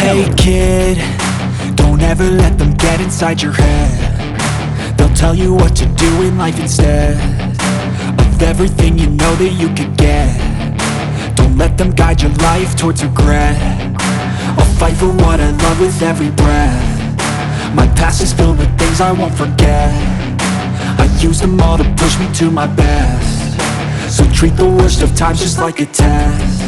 Hey kid, don't ever let them get inside your head. They'll tell you what to do in life instead of everything you know that you could get. Don't let them guide your life towards regret. I'll fight for what I love with every breath. My past is filled with things I won't forget. I use them all to push me to my best. So treat the worst of times just like a test.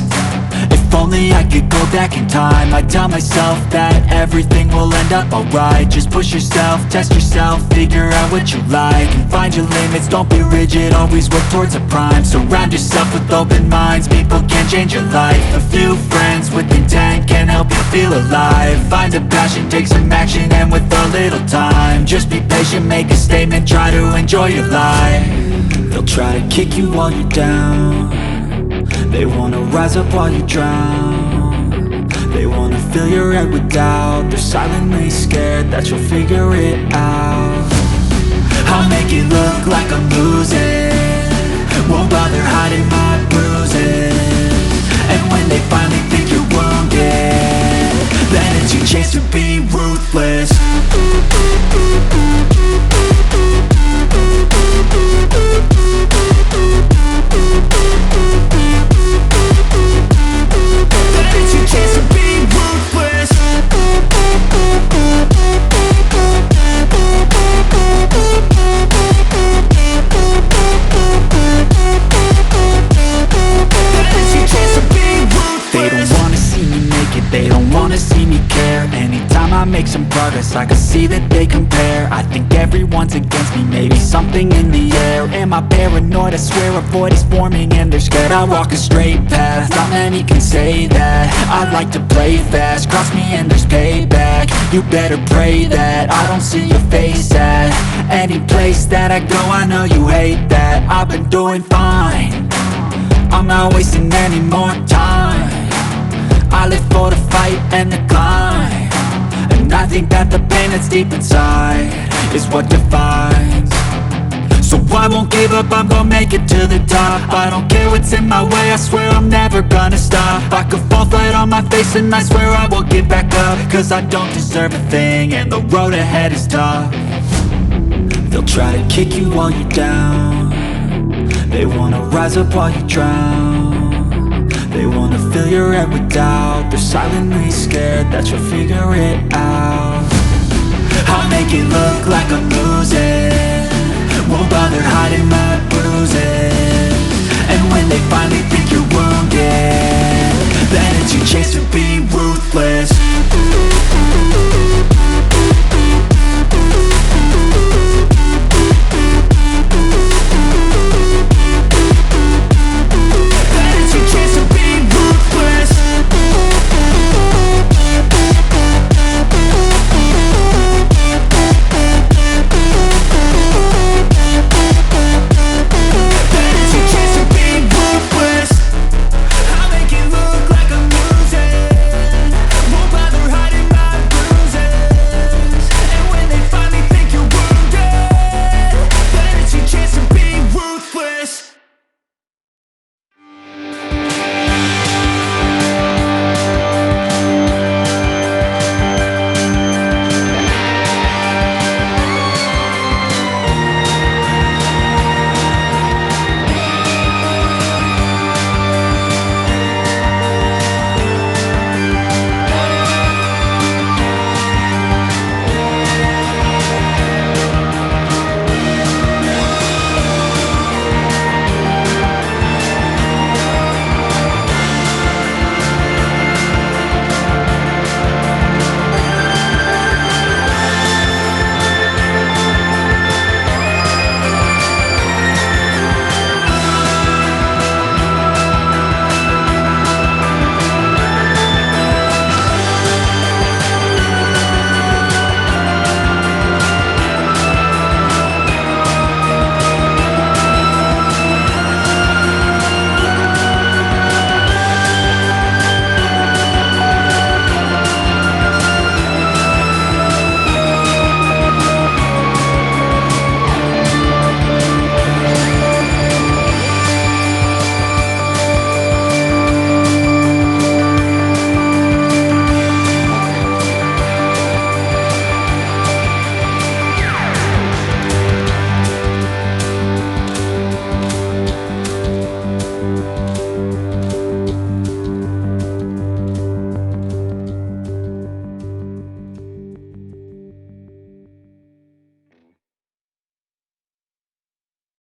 If only I could go back in time, I'd tell myself that everything will end up alright. Just push yourself, test yourself, figure out what you like, and find your limits, don't be rigid, always work towards a prime. Surround yourself with open minds, people can change your life. A few friends with intent can help you feel alive. Find a passion, take some action, and with a little time, just be patient, make a statement, try to enjoy your life. They'll try to kick you while you're down. They wanna rise up while you drown. They wanna fill your head with doubt. They're silently scared that you'll figure it out. I'll make it look like I'm losing, won't bother hiding my bruises. And when they finally think you're wounded, then it's your chance to be ruthless. I make some progress, I can see that they compare. I think everyone's against me, maybe something in the air. Am I paranoid? I swear a void is forming and they're scared. I walk a straight path, not many can say that. I like to play fast, cross me and there's payback. You better pray that I don't see your face at any place that I go. I know you hate that. I've been doing fine, I'm not wasting any more time. I live for the fight and the climb, and I think that the pain that's deep inside is what defines. So I won't give up, I'm gonna make it to the top. I don't care what's in my way, I swear I'm never gonna stop. I could fall flat on my face and I swear I will get back up, cause I don't deserve a thing and the road ahead is tough. They'll try to kick you while you're down. They wanna rise up while you drown. They wanna fill your head with doubt. They're silently scared that you'll figure it out. I'll make it look like I'm losing, won't bother hiding my bruises.